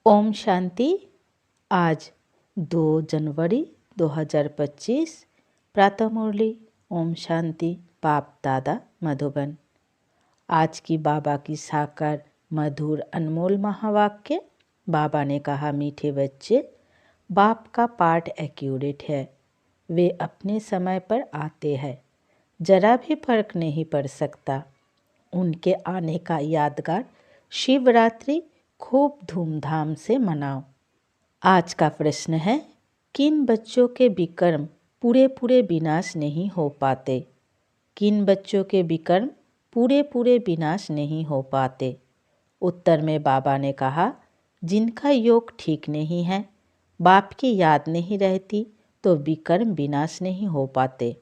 ओम शांति। आज 2 जनवरी 2025 प्रातः मुरली। ओम शांति। बाप दादा मधुबन। आज की बाबा की साकार मधुर अनमोल महावाक्य। बाबा ने कहा, मीठे बच्चे, बाप का पाठ एक्यूरेट है। वे अपने समय पर आते हैं, जरा भी फर्क नहीं पड़ सकता। उनके आने का यादगार शिवरात्रि खूब धूमधाम से मनाओ। आज का प्रश्न है, किन बच्चों के विकर्म पूरे विनाश नहीं हो पाते? किन बच्चों के विकर्म पूरे विनाश नहीं हो पाते? उत्तर में बाबा ने कहा, जिनका योग ठीक नहीं है, बाप की याद नहीं रहती, तो विकर्म विनाश नहीं हो पाते।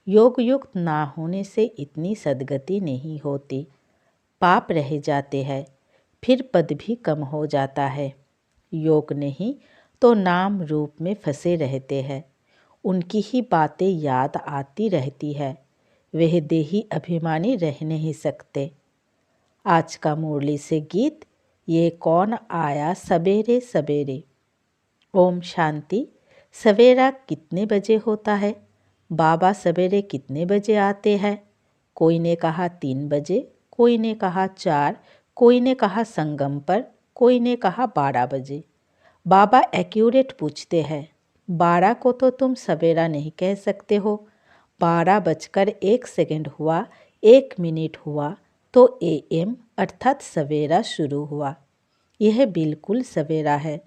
योग युक्त ना होने से इतनी सद्गति नहीं होती। पाप रह जाते हैं, फिर पद भी कम हो जाता है। योग नहीं तो नाम रूप में फंसे रहते हैं। उनकी ही बातें याद आती रहती है। वह देही अभिमानी रह नहीं सकते। आज का मुरली से गीत, ये कौन आया सवेरे सवेरे। ओम शांति। सवेरा कितने बजे होता है? बाबा सवेरे कितने बजे आते हैं? कोई ने कहा 3 बजे, कोई ने कहा 4, कोई ने कहा संगम पर, कोई ने कहा 12 बजे। बाबा एक्यूरेट पूछते हैं, 12 को तो तुम सवेरा नहीं कह सकते हो। 12:01 हुआ, 1 मिनट हुआ तो AM अर्थात सवेरा शुरू हुआ। यह बिल्कुल सवेरा है।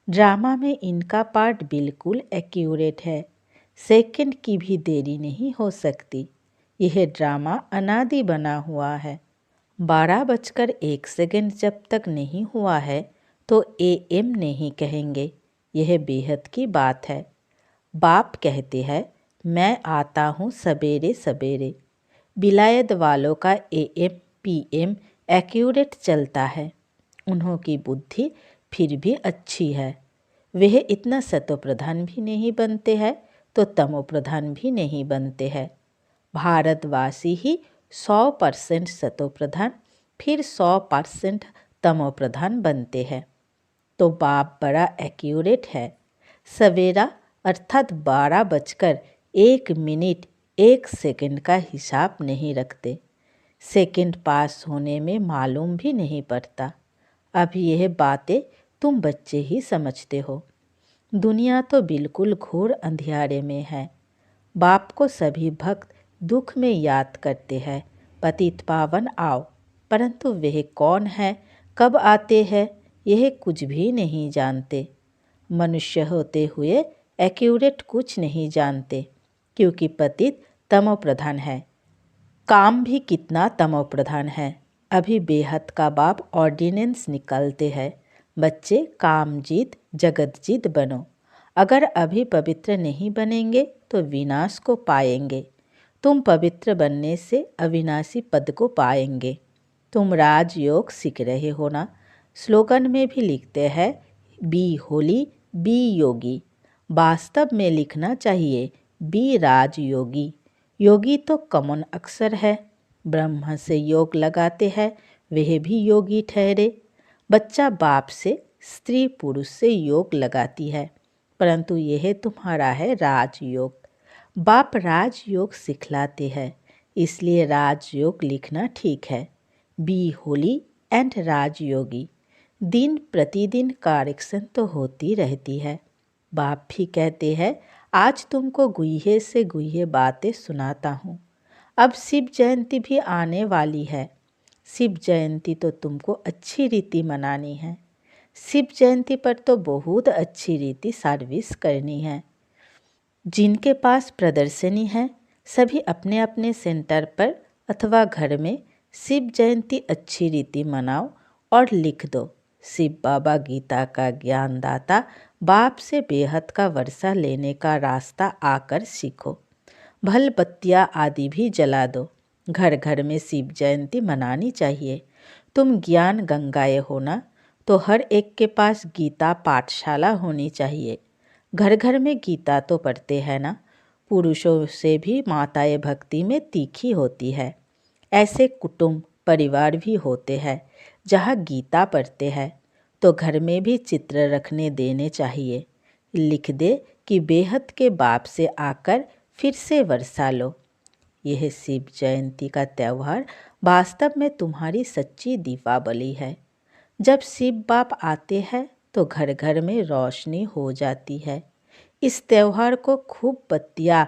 ड्रामा में इनका पार्ट बिल्कुल एक्यूरेट है। सेकंड की भी देरी नहीं हो सकती। यह ड्रामा अनादि बना हुआ है। 12:01 जब तक नहीं हुआ है तो AM नहीं कहेंगे। यह बेहद की बात है। बाप कहते हैं, मैं आता हूँ सवेरे सवेरे। विलायत वालों का AM PM एक्यूरेट चलता है। उन्हों की बुद्धि फिर भी अच्छी है। वह इतना सतोप्रधान भी नहीं बनते हैं तो तमोप्रधान भी नहीं बनते हैं। भारतवासी ही 100% सतोप्रधान, फिर 100% तमोप्रधान बनते हैं। तो बाप बड़ा एक्यूरेट है। सवेरा अर्थात 12:01 का हिसाब नहीं रखते। सेकंड पास होने में मालूम भी नहीं पड़ता। अब यह बातें तुम बच्चे ही समझते हो। दुनिया तो बिल्कुल घोर अंधियारे में है। बाप को सभी भक्त दुख में याद करते हैं, पतित पावन आओ, परंतु वह कौन है, कब आते हैं, यह कुछ भी नहीं जानते। मनुष्य होते हुए एक्यूरेट कुछ नहीं जानते, क्योंकि पतित तमोप्रधान है। काम भी कितना तमोप्रधान है। अभी बेहद का बाप ऑर्डिनेंस निकालते हैं, बच्चे कामजीत जगतजीत बनो। अगर अभी पवित्र नहीं बनेंगे तो विनाश को पाएंगे। तुम पवित्र बनने से अविनाशी पद को पाएंगे। तुम राजयोग सीख रहे हो ना। स्लोगन में भी लिखते हैं, बी होली बी योगी। वास्तव में लिखना चाहिए, बी राजयोगी। योगी तो कॉमन अक्षर है। ब्रह्म से योग लगाते हैं, वह भी योगी ठहरे। बच्चा बाप से, स्त्री पुरुष से योग लगाती है, परंतु यह तुम्हारा है राजयोग। बाप राजयोग सिखलाते हैं, इसलिए राजयोग लिखना ठीक है। बी होली एंड राजयोगी। दिन प्रतिदिन करेक्शन तो होती रहती है। बाप भी कहते हैं, आज तुमको गुह्य से गुह्य बातें सुनाता हूँ। अब शिव जयंती भी आने वाली है। शिव जयंती तो तुमको अच्छी रीति मनानी है। शिव जयंती पर तो बहुत अच्छी रीति सर्विस करनी है। जिनके पास प्रदर्शनी है, सभी अपने अपने सेंटर पर अथवा घर में शिव जयंती अच्छी रीति मनाओ और लिख दो, शिव बाबा गीता का ज्ञानदाता, बाप से बेहद का वर्षा लेने का रास्ता आकर सीखो। भल बत्तियाँ आदि भी जला दो। घर घर में शिव जयंती मनानी चाहिए। तुम ज्ञान गंगाएं हो ना, तो हर एक के पास गीता पाठशाला होनी चाहिए। घर घर में गीता तो पढ़ते हैं ना। पुरुषों से भी माताएं भक्ति में तीखी होती है। ऐसे कुटुंब परिवार भी होते हैं जहाँ गीता पढ़ते हैं, तो घर में भी चित्र रखने देने चाहिए। लिख दे कि बेहद के बाप से आकर फिर से वर्षा लो। यह शिव जयंती का त्यौहार वास्तव में तुम्हारी सच्ची दीपावली है। जब शिव बाप आते हैं तो घर घर में रोशनी हो जाती है। इस त्यौहार को खूब बत्तियाँ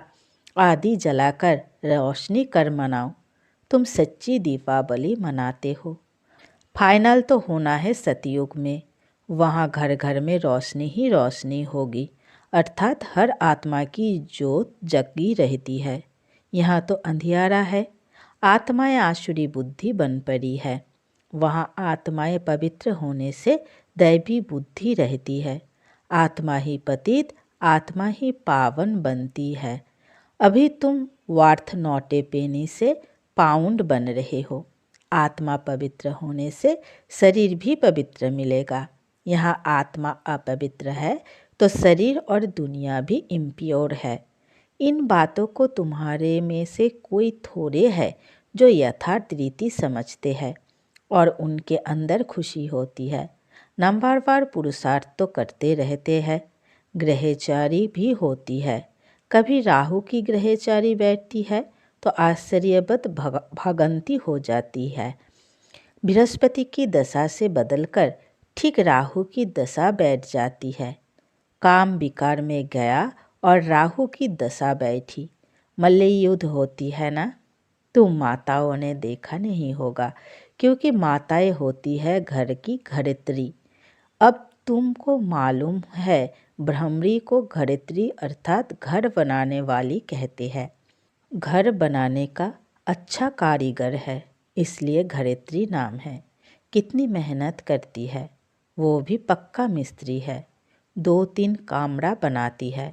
आदि जलाकर रोशनी कर मनाओ। तुम सच्ची दीपावली मनाते हो। फाइनल तो होना है सतयुग में। वहाँ घर घर में रोशनी ही रोशनी होगी, अर्थात हर आत्मा की ज्योत जगी रहती है। यहाँ तो अंधियारा है। आत्माएं आसुरी बुद्धि बन पड़ी है। वहाँ आत्माएं पवित्र होने से दैवी बुद्धि रहती है। आत्मा ही पतित, आत्मा ही पावन बनती है। अभी तुम वार्थ नॉटे पेनी से पाउंड बन रहे हो। आत्मा पवित्र होने से शरीर भी पवित्र मिलेगा। यहाँ आत्मा अपवित्र है तो शरीर और दुनिया भी इम्प्योर है। इन बातों को तुम्हारे में से कोई थोड़े है जो यथार्थ रीति समझते हैं और उनके अंदर खुशी होती है। नंबरवार पुरुषार्थ तो करते रहते हैं। ग्रहचारी भी होती है। कभी राहु की ग्रहचारी बैठती है तो आश्चर्यवत भगंती हो जाती है। बृहस्पति की दशा से बदलकर ठीक राहु की दशा बैठ जाती है। काम विकार में गया और राहु की दशा बैठी। मल्ल युद्ध होती है ना। तुम माताओं ने देखा नहीं होगा, क्योंकि माताएं होती है घर की घरेत्री। अब तुमको मालूम है भ्रमरी को घरेत्री अर्थात घर बनाने वाली कहते हैं। घर बनाने का अच्छा कारीगर है, इसलिए घरेत्री नाम है। कितनी मेहनत करती है, वो भी पक्का मिस्त्री है। 2-3 कामरा बनाती है,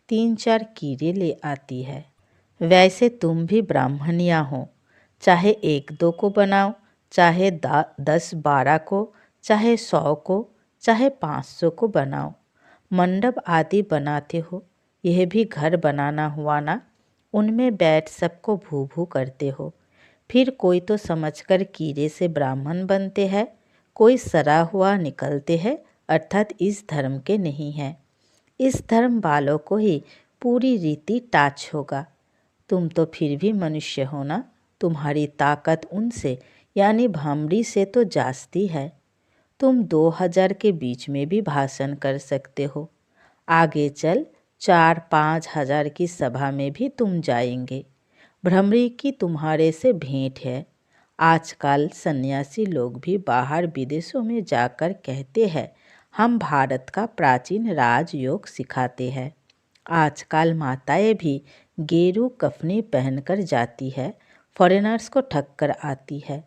3-4 कीड़े ले आती है। वैसे तुम भी ब्राह्मणिया हो। चाहे 1-2 को बनाओ, चाहे 10-12 को, चाहे 100 को, चाहे 500 को बनाओ। मंडप आदि बनाते हो, यह भी घर बनाना हुआ ना। उनमें बैठ सबको भू भू करते हो। फिर कोई तो समझकर कीड़े से ब्राह्मण बनते हैं, कोई सड़ा हुआ निकलते हैं, अर्थात इस धर्म के नहीं हैं। इस धर्म वालों को ही पूरी रीति टाच होगा। तुम तो फिर भी मनुष्य हो ना। तुम्हारी ताकत उनसे यानी भामड़ी से तो जास्ती है। तुम 2000 के बीच में भी भाषण कर सकते हो। आगे चल 4-5 हजार की सभा में भी तुम जाएंगे। भ्रमरी की तुम्हारे से भेंट है। आजकल सन्यासी लोग भी बाहर विदेशों में जाकर कहते हैं हम भारत का प्राचीन राजयोग सिखाते हैं। आजकल माताएं भी गेरू कफनी पहनकर जाती है, फॉरेनर्स को ठग कर आती है।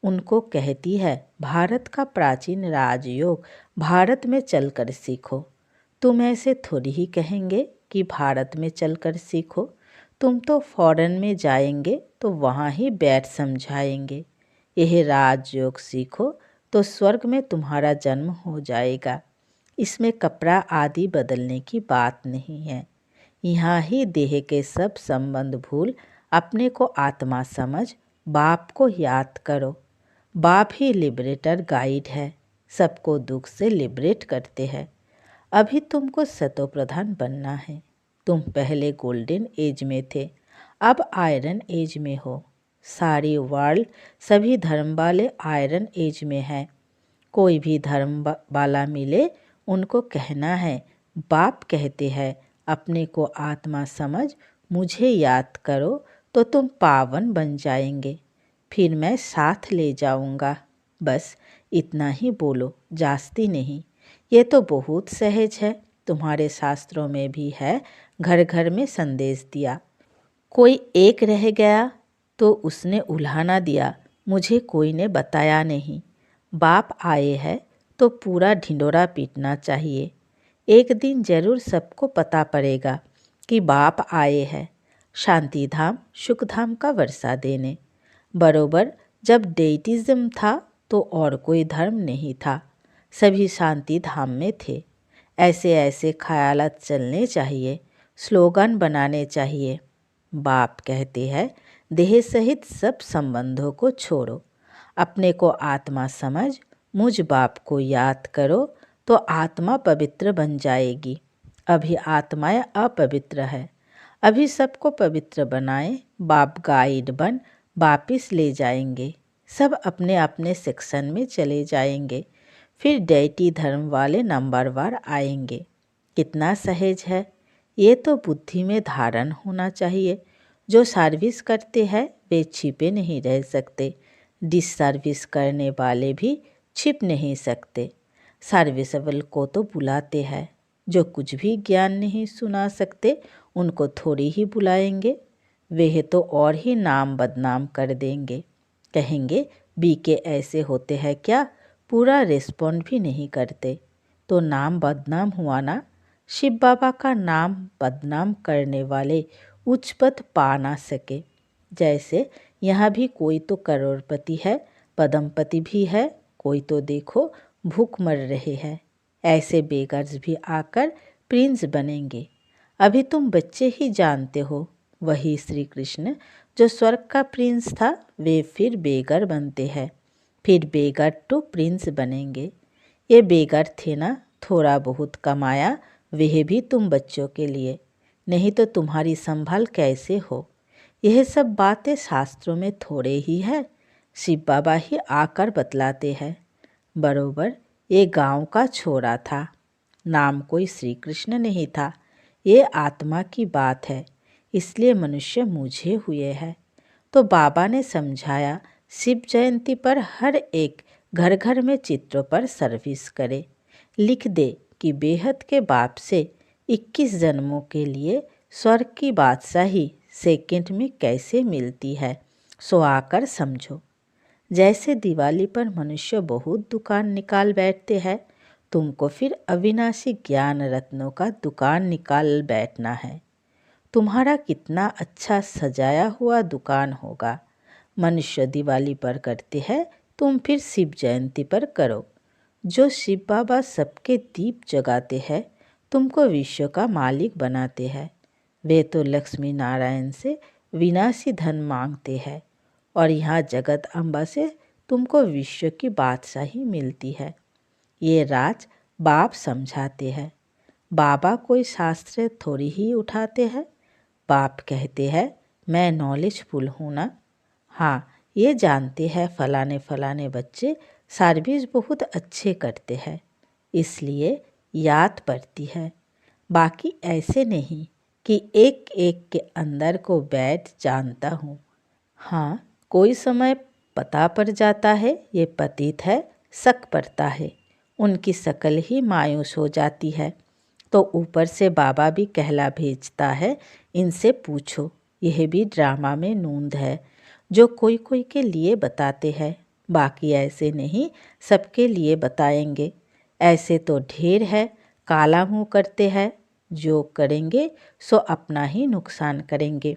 उनको कहती है भारत का प्राचीन राजयोग भारत में चलकर सीखो। तुम ऐसे थोड़ी ही कहेंगे कि भारत में चलकर सीखो। तुम तो फॉरेन में जाएंगे तो वहाँ ही बैठ समझाएंगे। यह राजयोग सीखो तो स्वर्ग में तुम्हारा जन्म हो जाएगा। इसमें कपड़ा आदि बदलने की बात नहीं है। यहाँ ही देह के सब संबंध भूल अपने को आत्मा समझ बाप को याद करो। बाप ही लिबरेटर गाइड है, सबको दुख से लिबरेट करते हैं। अभी तुमको सतो प्रधान बनना है। तुम पहले गोल्डन एज में थे, अब आयरन एज में हो। सारी वर्ल्ड सभी धर्म वाले आयरन एज में है। कोई भी धर्म वाला मिले उनको कहना है बाप कहते हैं अपने को आत्मा समझ मुझे याद करो तो तुम पावन बन जाएंगे। फिर मैं साथ ले जाऊंगा। बस इतना ही बोलो, जास्ती नहीं। ये तो बहुत सहज है। तुम्हारे शास्त्रों में भी है, घर घर में संदेश दिया। कोई एक रह गया तो उसने उल्हाना दिया, मुझे कोई ने बताया नहीं। बाप आए हैं तो पूरा ढिंडोरा पीटना चाहिए। एक दिन जरूर सबको पता पड़ेगा कि बाप आए हैं। शांति धाम सुख धाम का वर्षा देने। बरोबर जब डेटिज्म था तो और कोई धर्म नहीं था, सभी शांति धाम में थे। ऐसे ऐसे ख्यालात चलने चाहिए, स्लोगन बनाने चाहिए। बाप कहते हैं देह सहित सब संबंधों को छोड़ो, अपने को आत्मा समझ मुझ बाप को याद करो तो आत्मा पवित्र बन जाएगी। अभी आत्माएं अपवित्र है। अभी सबको पवित्र बनाए, बाप गाइड बन वापिस ले जाएंगे। सब अपने अपने सेक्शन में चले जाएंगे। फिर डैटी धर्म वाले नंबरवार आएंगे। कितना सहज है। ये तो बुद्धि में धारण होना चाहिए। जो सर्विस करते हैं वे छिपे नहीं रह सकते। डिससर्विस करने वाले भी छिप नहीं सकते। सर्विसेबल को तो बुलाते हैं। जो कुछ भी ज्ञान नहीं सुना सकते उनको थोड़ी ही बुलाएंगे। वे तो और ही नाम बदनाम कर देंगे। कहेंगे बीके ऐसे होते हैं क्या, पूरा रिस्पॉन्ड भी नहीं करते। तो नाम बदनाम हुआ ना। शिव बाबा का नाम बदनाम करने वाले उच्च पद पा ना सके। जैसे यहाँ भी कोई तो करोड़पति है, पद्मपति भी है, कोई तो देखो भूख मर रहे हैं। ऐसे बेगर्स भी आकर प्रिंस बनेंगे। अभी तुम बच्चे ही जानते हो, वही श्री कृष्ण जो स्वर्ग का प्रिंस था वे फिर बेगर बनते हैं। फिर बेगर टू प्रिंस बनेंगे। ये बेगर थे ना, थोड़ा बहुत कमाया वह भी तुम बच्चों के लिए, नहीं तो तुम्हारी संभाल कैसे हो। यह सब बातें शास्त्रों में थोड़े ही है, शिव बाबा ही आकर बतलाते हैं। बरोबर ये गांव का छोरा था, नाम कोई श्री कृष्ण नहीं था। ये आत्मा की बात है, इसलिए मनुष्य मुझे हुए हैं। तो बाबा ने समझाया शिव जयंती पर हर एक घर घर में चित्रों पर सर्विस करे। लिख दे कि बेहद के बाप से 21 जन्मों के लिए स्वर्ग की बादशाही सेकंड में कैसे मिलती है, सो आकर समझो। जैसे दिवाली पर मनुष्य बहुत दुकान निकाल बैठते हैं, तुमको फिर अविनाशी ज्ञान रत्नों का दुकान निकाल बैठना है। तुम्हारा कितना अच्छा सजाया हुआ दुकान होगा। मनुष्य दिवाली पर करते हैं, तुम फिर शिव जयंती पर करो। जो शिव बाबा सबके दीप जगाते हैं, तुमको विश्व का मालिक बनाते हैं। वे तो लक्ष्मी नारायण से विनाशी धन मांगते हैं और यहाँ जगत अम्बा से तुमको विश्व की बादशाही मिलती है। ये राज बाप समझाते हैं। बाबा कोई शास्त्र थोड़ी ही उठाते हैं। बाप कहते हैं मैं नॉलेजफुल हूँ ना। हाँ, ये जानते हैं फलाने फलाने बच्चे सर्विस बहुत अच्छे करते हैं, इसलिए याद पड़ती है। बाकी ऐसे नहीं कि एक एक के अंदर को बैठ जानता हूँ। हाँ, कोई समय पता पड़ जाता है ये पतित है, शक पड़ता है। उनकी शक्ल ही मायूस हो जाती है। तो ऊपर से बाबा भी कहला भेजता है इनसे पूछो। यह भी ड्रामा में नूंद है जो कोई कोई के लिए बताते हैं, बाकी ऐसे नहीं सबके लिए बताएंगे। ऐसे तो ढेर है, काला मुँह करते हैं। जो करेंगे सो अपना ही नुकसान करेंगे।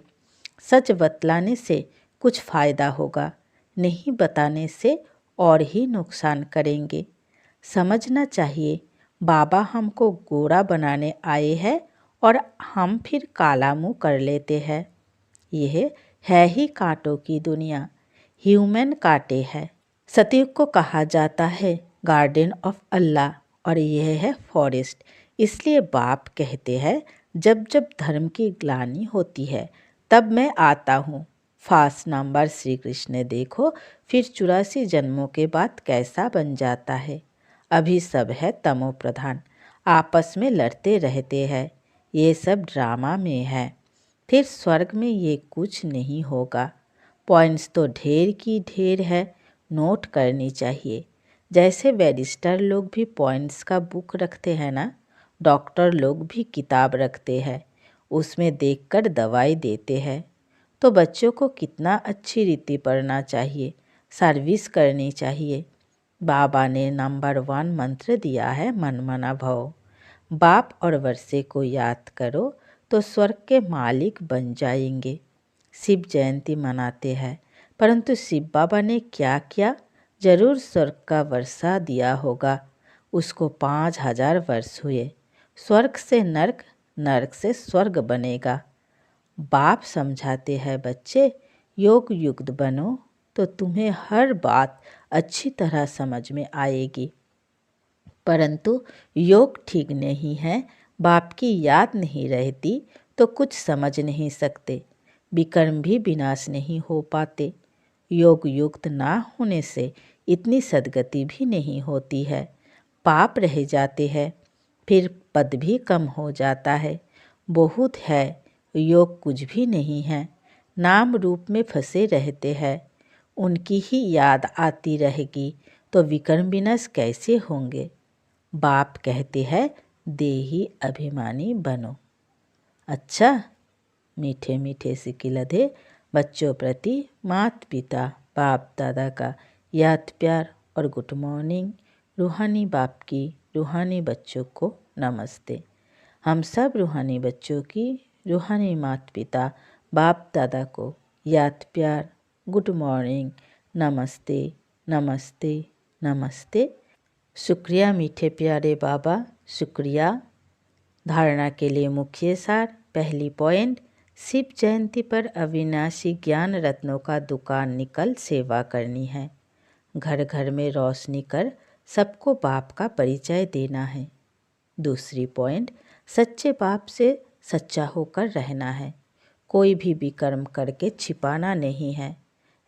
सच बतलाने से कुछ फ़ायदा होगा, नहीं बताने से और ही नुकसान करेंगे। समझना चाहिए बाबा हमको गोरा बनाने आए हैं और हम फिर काला मुँह कर लेते हैं। यह है ही कांटों की दुनिया, ह्यूमन कांटे है। सतयुग को कहा जाता है गार्डन ऑफ अल्लाह और यह है फॉरेस्ट। इसलिए बाप कहते हैं जब जब धर्म की ग्लानि होती है तब मैं आता हूँ। फास्ट नंबर श्री कृष्ण देखो फिर 84 जन्मों के बाद कैसा बन जाता है। अभी सब है तमो प्रधान, आपस में लड़ते रहते हैं। ये सब ड्रामा में है। फिर स्वर्ग में ये कुछ नहीं होगा। पॉइंट्स तो ढेर की ढेर है, नोट करनी चाहिए। जैसे बैरिस्टर लोग भी पॉइंट्स का बुक रखते हैं ना, डॉक्टर लोग भी किताब रखते हैं, उसमें देखकर दवाई देते हैं। तो बच्चों को कितना अच्छी रीति पढ़ना चाहिए, सर्विस करनी चाहिए। बाबा ने नंबर 1 मंत्र दिया है मन मना भव। बाप और वर्षे को याद करो तो स्वर्ग के मालिक बन जाएंगे। शिव जयंती मनाते हैं, परंतु शिव बाबा ने क्या किया? जरूर स्वर्ग का वर्षा दिया होगा। उसको 5000 वर्ष हुए। स्वर्ग से नर्क, नर्क से स्वर्ग बनेगा। बाप समझाते हैं बच्चे योग युक्त बनो तो तुम्हें हर बात अच्छी तरह समझ में आएगी। परंतु योग ठीक नहीं है, बाप की याद नहीं रहती तो कुछ समझ नहीं सकते, विकर्म भी विनाश नहीं हो पाते। योग युक्त ना होने से इतनी सद्गति भी नहीं होती है, पाप रह जाते हैं, फिर पद भी कम हो जाता है। बहुत है, योग कुछ भी नहीं है, नाम रूप में फंसे रहते हैं। उनकी ही याद आती रहेगी तो विकर्म विनाश कैसे होंगे। बाप कहते हैं देही अभिमानी बनो। अच्छा, मीठे मीठे सिकिलधे बच्चों प्रति माता पिता बाप दादा का याद प्यार और गुड मॉर्निंग। रूहानी बाप की रूहानी बच्चों को नमस्ते। हम सब रूहानी बच्चों की रूहानी माता पिता बाप दादा को याद प्यार, गुड मॉर्निंग, नमस्ते नमस्ते नमस्ते। शुक्रिया मीठे प्यारे बाबा, शुक्रिया। धारणा के लिए मुख्य सार। पहली पॉइंट, शिव जयंती पर अविनाशी ज्ञान रत्नों का दुकान निकल सेवा करनी है। घर घर में रोशनी कर सबको बाप का परिचय देना है। दूसरी पॉइंट, सच्चे बाप से सच्चा होकर रहना है, कोई भी विकर्म करके छिपाना नहीं है।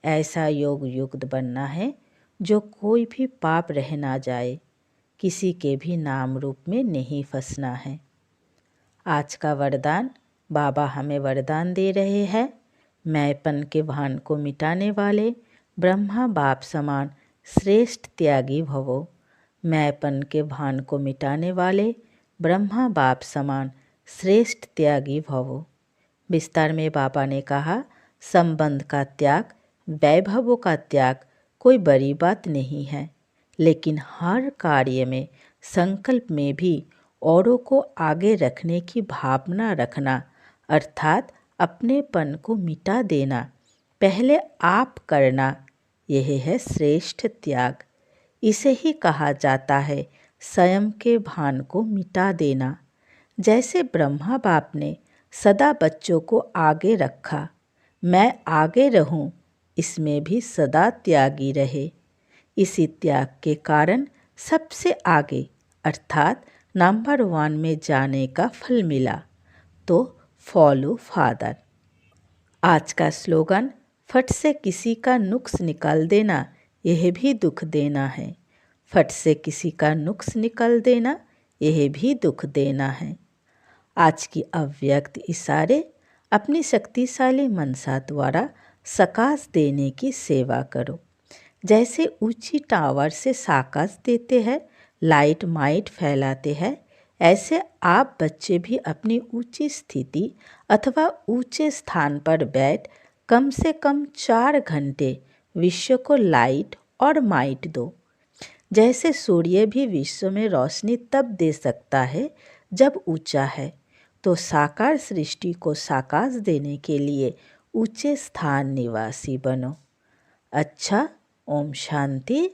ऐसा योग युक्त बनना है जो कोई भी पाप रह ना जाए, किसी के भी नाम रूप में नहीं फंसना है। आज का वरदान, बाबा हमें वरदान दे रहे हैं, मैंपन के भान को मिटाने वाले ब्रह्मा बाप समान श्रेष्ठ त्यागी भवो। मैंपन के भान को मिटाने वाले ब्रह्मा बाप समान श्रेष्ठ त्यागी भवो। विस्तार में बाबा ने कहा, संबंध का त्याग, वैभवों का त्याग कोई बड़ी बात नहीं है, लेकिन हर कार्य में, संकल्प में भी औरों को आगे रखने की भावना रखना, अर्थात अपनेपन को मिटा देना, पहले आप करना, यह है श्रेष्ठ त्याग। इसे ही कहा जाता है स्वयं के भान को मिटा देना। जैसे ब्रह्मा बाप ने सदा बच्चों को आगे रखा, मैं आगे रहूं, इसमें भी सदा त्यागी रहे। इसी त्याग के कारण सबसे आगे अर्थात नंबर 1 में जाने का फल मिला। तो फॉलो फादर। आज का स्लोगन, फट से किसी का नुक्स निकाल देना, यह भी दुख देना है। फट से किसी का नुक्स निकाल देना, यह भी दुख देना है। आज की अव्यक्त इशारे अपनी शक्तिशाली मनसा द्वारा सकाश देने की सेवा करो। जैसे ऊंची टावर से साकाश देते हैं, लाइट माइट फैलाते हैं, ऐसे आप बच्चे भी अपनी ऊंची स्थिति अथवा ऊंचे स्थान पर बैठ कम से कम 4 घंटे विश्व को लाइट और माइट दो। जैसे सूर्य भी विश्व में रोशनी तब दे सकता है जब ऊंचा है, तो साकार सृष्टि को साकाश देने के लिए ऊंचे स्थान निवासी बनो। अच्छा, ओम शांति।